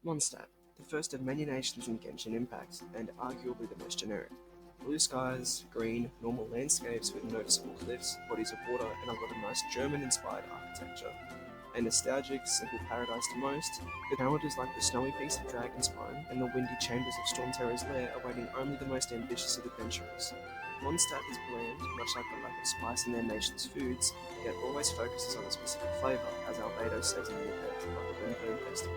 Mondstadt, the first of many nations in Genshin Impact, and arguably the most generic. Blue skies, green, normal landscapes with noticeable cliffs, bodies of water, and a lot of nice German-inspired architecture. A nostalgic, simple paradise to most, with challenges like the snowy peaks of Dragonspine and the windy chambers of Stormterror's Lair awaiting only the most ambitious of adventurers. Mondstadt is bland, much like the lack of spice in their nation's foods, yet always focuses on a specific flavour, as Albedo says in the event of the Wind Festival.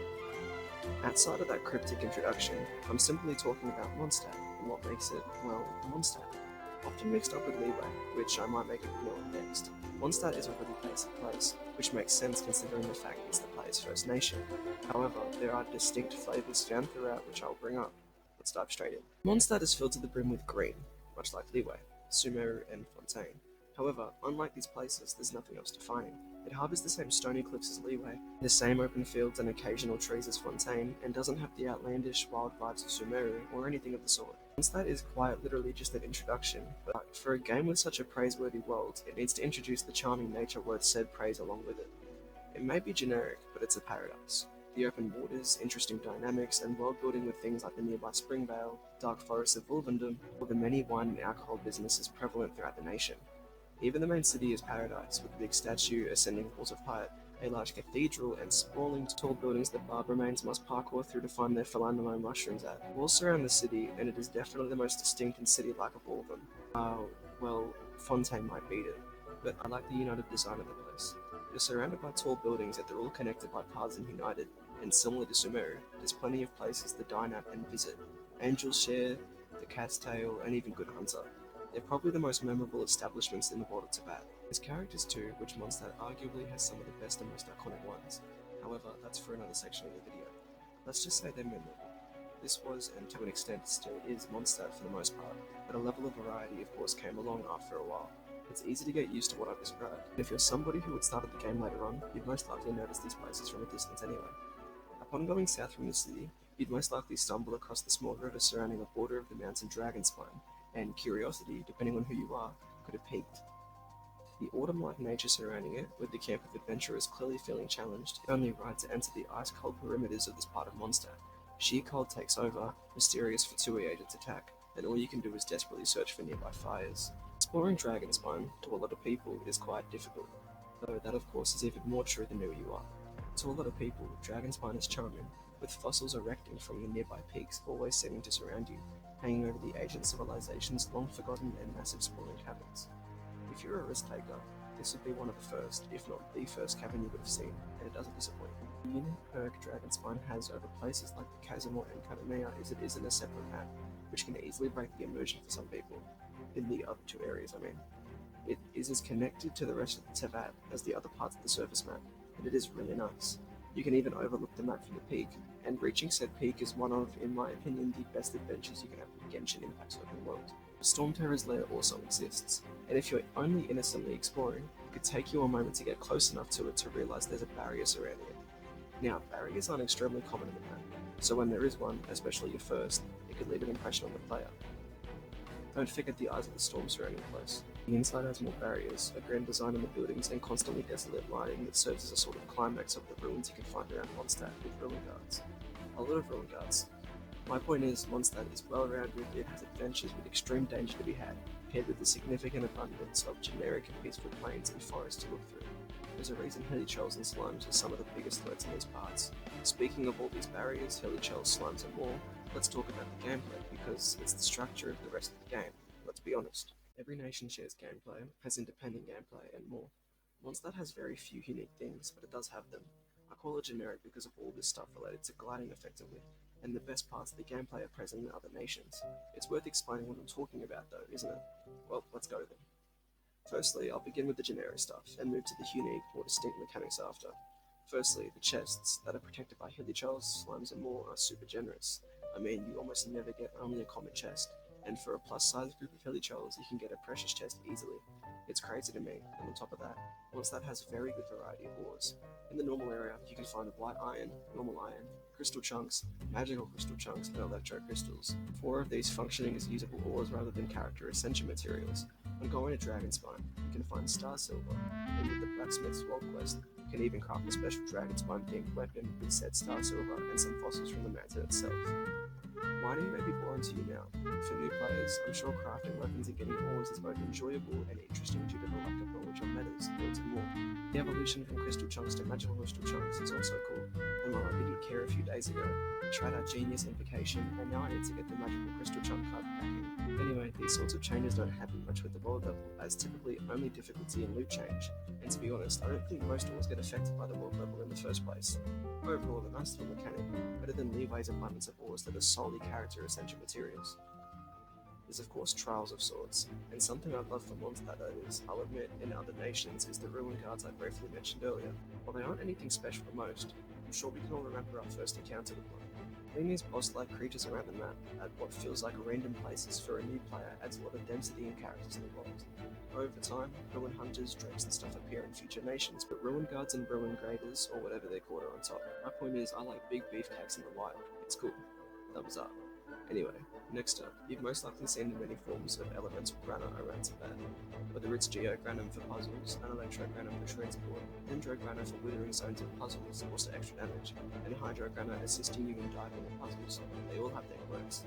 Outside of that cryptic introduction, I'm simply talking about Mondstadt and what makes it, well, Mondstadt. Often mixed up with Liyue, which I might make a video on next. Mondstadt is a really basic place, which makes sense considering the fact it's the player's first nation. However, there are distinct flavours found throughout which I'll bring up. Let's dive straight in. Mondstadt is filled to the brim with green, much like Liyue, Sumeru, and Fontaine. However, unlike these places, there's nothing else defining. It harbours the same stony cliffs as Liyue, the same open fields and occasional trees as Fontaine, and doesn't have the outlandish wild vibes of Sumeru or anything of the sort. Mondstadt is quite literally just an introduction, but for a game with such a praiseworthy world, it needs to introduce the charming nature worth said praise along with it. It may be generic, but it's a paradise. The open waters, interesting dynamics, and world building with things like the nearby Springvale, dark forests of Wolvendom, or the many wine and alcohol businesses prevalent throughout the nation. Even the main city is paradise, with a big statue, ascending halls of height, a large cathedral, and sprawling tall buildings that barb remains must parkour through to find their philandamo mushrooms at. Walls surround the city, and it is definitely the most distinct and city-like of all of them. Well, Fontaine might beat it, but I like the united design of the place. It is surrounded by tall buildings, yet they're all connected by paths and united, and similar to Sumeru, there's plenty of places to dine at and visit. Angel's Share, the Cat's Tail, and even Good Hunter. They're probably the most memorable establishments in the world of Tibet. There's characters too, which Mondstadt arguably has some of the best and most iconic ones. However, that's for another section of the video. Let's just say they're memorable. This was, and to an extent still is, Mondstadt for the most part, but a level of variety of course came along after a while. It's easy to get used to what I've described, and if you're somebody who had started the game later on, you'd most likely notice these places from a distance anyway. Upon going south from the city, you'd most likely stumble across the small river surrounding the border of the mountain Dragonspine, and curiosity, depending on who you are, could have peaked. The autumn-like nature surrounding it, with the camp of adventurers clearly feeling challenged, only right to enter the ice-cold perimeters of this part of Mondstadt. Sheer cold takes over, mysterious Fatui agents attack, and all you can do is desperately search for nearby fires. Exploring Dragonspine, to a lot of people, is quite difficult, though that of course is even more true the newer you are. To a lot of people, Dragonspine is charming, with fossils erecting from the nearby peaks always seeming to surround you, hanging over the ancient civilization's long-forgotten and massive sprawling caverns. If you're a risk-taker, this would be one of the first, if not the first cavern you would have seen, and it doesn't disappoint. The unique perk Dragonspine has over places like the Casimir and Kadamea is it isn't a separate map, which can easily break the immersion for some people. In the other two areas, I mean. It is as connected to the rest of the Teyvat as the other parts of the surface map, and it is really nice. You can even overlook the map from the peak, and reaching said peak is one of, in my opinion, the best adventures you can have with Genshin Impact's open world. Stormterror's Lair also exists, and if you're only innocently exploring, it could take you a moment to get close enough to it to realise there's a barrier surrounding it. Now, barriers aren't extremely common in the map, so when there is one, especially your first, it could leave an impression on the player. Don't forget the eyes of the storm surrounding the place. The inside has more barriers, a grand design on the buildings, and constantly desolate lighting that serves as a sort of climax of the ruins you can find around Mondstadt with ruin guards. A lot of ruin guards. My point is, Mondstadt is well-rounded, it has adventures with extreme danger to be had, paired with the significant abundance of generic and peaceful plains and forests to look through. There's a reason hilichurls and slimes are some of the biggest threats in these parts. Speaking of all these barriers, hilichurls, slimes and more, let's talk about the gameplay, because it's the structure of the rest of the game. Let's be honest. Every nation shares gameplay, has independent gameplay, and more. Mondstadt has very few unique things, but it does have them. I call it generic because of all this stuff related to gliding effectively, and the best parts of the gameplay are present in other nations. It's worth explaining what I'm talking about though, isn't it? Well, let's go then. Firstly, I'll begin with the generic stuff, and move to the unique, more distinct mechanics after. Firstly, the chests that are protected by hilichurls, slimes and more are super generous. I mean, you almost never get only a common chest, and for a plus-sized group of hilichurls, you can get a precious chest easily. It's crazy to me, and on top of that, Mondstadt has a very good variety of ores. In the normal area, you can find white iron, normal iron, crystal chunks, magical crystal chunks, and electro crystals. 4 of these functioning as usable ores rather than character ascension materials. When going to Dragonspine, you can find star silver, and with the blacksmith's world quest, you can even craft a special Dragonspine themed weapon with said star silver and some fossils from the as in itself. Mining may be boring to you now. For new players, I'm sure crafting weapons and getting ores is both enjoyable and interesting due to the lack of knowledge on metas, builds and more. The evolution from crystal chunks to magical crystal chunks is also cool, and while I didn't care a few days ago, I tried out Genius Invocation, and now I need to get the magical crystal chunk card packing. Anyway, these sorts of changes don't happen much with the world level, as typically only difficulty and loot change, and to be honest, I don't think most ores get affected by the world level in the first place. Overall, a nice little mechanic, better than Liyue's abundance of ores that are solely character essential materials. There's of course trials of sorts, and something I'd love for Mondstadt that is, I'll admit, in other nations is the ruin guards I briefly mentioned earlier. While they aren't anything special for most, I'm sure we can all remember our first encounter with one. Seeing these boss-like creatures around the map at what feels like random places for a new player adds a lot of density and characters in the world. Over time, ruin hunters, drakes and stuff appear in future nations, but ruin guards and ruin graders, or whatever they're called, are on top. My point is, I like big beefcakes in the wild. It's cool. Thumbs up. Anyway, next up, you've most likely seen the many forms of elemental grana around Tibet, whether it's geogranum for puzzles, and electrogranum for transport, dendrograna for withering zones and puzzles, also extra damage, and hydrograna assisting you in diving and puzzles. They all have their quirks.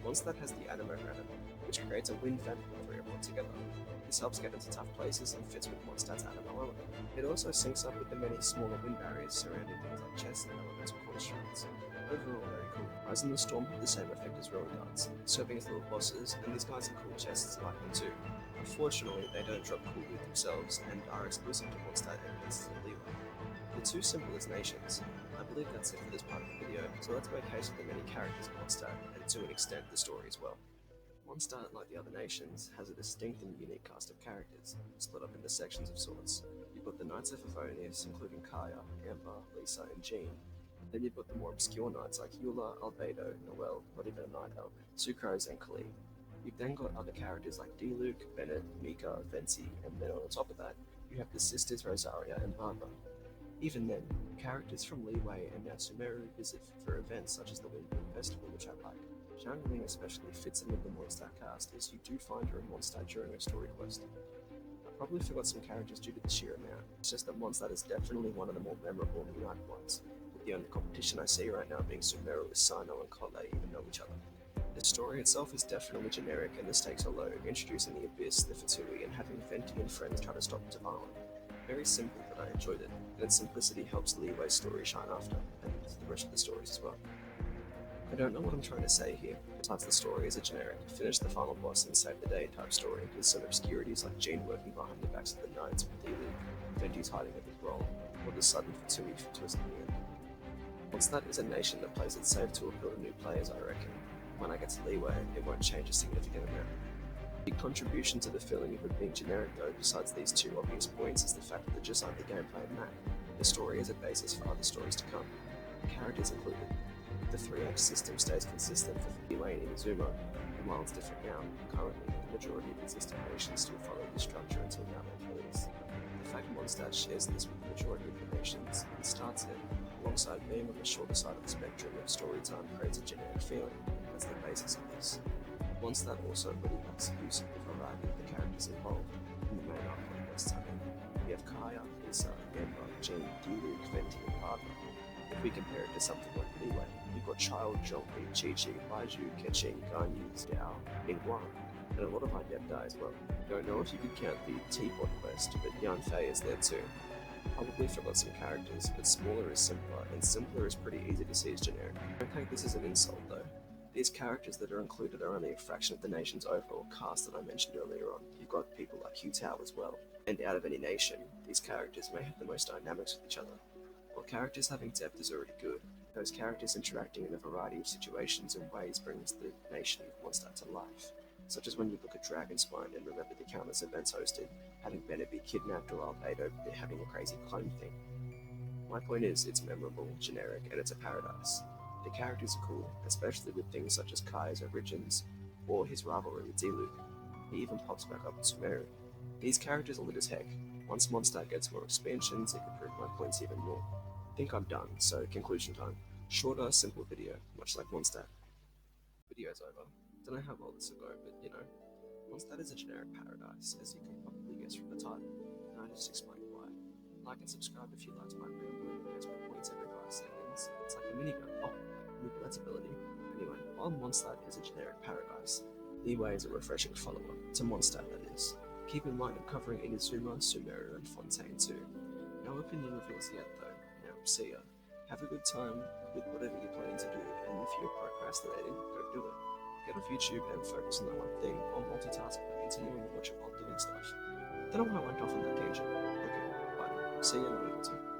Mondstadt has the animogranum, which creates a wind fan for the three of one together. This helps get into tough places and fits with Mondstadt's animo element. It also syncs up with the many smaller wind barriers surrounding things like chests and elemental constructs. Overall, very cool. Rise and the Storm have the same effect as ruin guards, serving as little bosses, and these guys are cool chests like them too. Unfortunately, they don't drop cool loot themselves, and are exclusive to Mondstadt and places in Liyue. The two simple as nations. I believe that's it for this part of the video, so let's make case of the many characters in Mondstadt, and to an extent the story as well. Mondstadt, like the other nations, has a distinct and unique cast of characters, split up into sections of sorts. You've got the Knights of Favonius, including Kaya, Amber, Lisa, and Jean. Then you've got the more obscure knights like Eula, Albedo, Noelle, not even a night elf, Sucrose, and Kali. You've then got other characters like Diluc, Bennett, Mika, Venci, and then on top of that, you have the sisters Rosaria and Barbara. Even then, characters from Liyue and now Sumeru visit for events such as the Windbloom Festival, which I like. Xiangling especially fits in with the Mondstadt cast, as you do find her in Mondstadt during a story quest. I probably forgot some characters due to the sheer amount, it's just that Mondstadt is definitely one of the more memorable and united ones, with the only competition I see right now being Sumeru with Sino and Kole even know each other. The story itself is definitely generic, and the stakes are low, introducing the Abyss, the Fatui, and having Venti and friends try to stop Tavalan. Very simple, but I enjoyed it, and its simplicity helps Liyue's story shine after, and the rest of the stories as well. I don't know what I'm trying to say here, besides the story is a generic, finish the final boss and save the day type story, with some obscurities like Jean working behind the backs of the knights with Diluc, Venti's hiding a big role, or the sudden Fatui twist in the end. Mondstadt is a nation that plays it safe to appeal to new players, I reckon. When I get to Liyue, it won't change a significant amount. The contribution to the feeling of it being generic though, besides these two obvious points, is the fact that just like the gameplay and map, the story is a basis for other stories to come, characters included. The 3-act system stays consistent for Liyue and Inazuma, and while it's different now, currently, the majority of existing nations still follow this structure until now release. The fact Mondstadt shares this with the majority of the nations and starts it, alongside being on the shorter side of the spectrum of story time, creates a generic feeling. That's the basis of this. Mondstadt also really makes use of the variety of the characters involved in the main arc of quests. We have Kaya, Lisa, Amber, Jean, Diluc, Venti, and Barbara. If we compare it to something like Liyue, you've got Child, Zhongli, Chi-Chi, Baizhu, Keqing, Ganyu, Xiao, Ningguang, and a lot of Adepti as well. Don't know if you could count the Teapot quest, but Yan Fei is there too. Probably forgot some characters, but smaller is simpler, and simpler is pretty easy to see as generic. Don't take this as an insult though. These characters that are included are only a fraction of the nation's overall cast that I mentioned earlier on. You've got people like Hu Tao as well. And out of any nation, these characters may have the most dynamics with each other. While characters having depth is already good, those characters interacting in a variety of situations and ways brings the nation of Mondstadt to life. Such as when you look at Dragonspine and remember the countless events hosted, having Bennett be kidnapped or Albedo having a crazy clone thing. My point is, it's memorable, generic, and it's a paradise. The characters are cool, especially with things such as Kai's origins, or his rivalry with Diluc. He even pops back up in Sumeru. These characters are lit as heck. Once Mondstadt gets more expansions, it can prove my points even more. I think I'm done, so conclusion time. Shorter, simple video, much like Mondstadt. Video's over. Don't know how well this will go, but you know, Mondstadt is a generic paradise, as you can probably guess from the title, and I just explained why. Like and subscribe if you liked my rambling and gets my points every 5 seconds. It's like a minigun. Oh, that's adaptability. Anyway, while Mondstadt is a generic paradise, Liyue is a refreshing follow-up to Mondstadt, that is. Keep in mind I'm covering Inazuma, Sumeru, and Fontaine too. No opinion reveals yet though. See ya. Have a good time with whatever you're planning to do, and if you're procrastinating, go do it. Get off YouTube and focus on that one thing, or multitask by continuing what you're while doing stuff. Don't know why I went off on that tangent. Okay, bye. See you in a minute or two.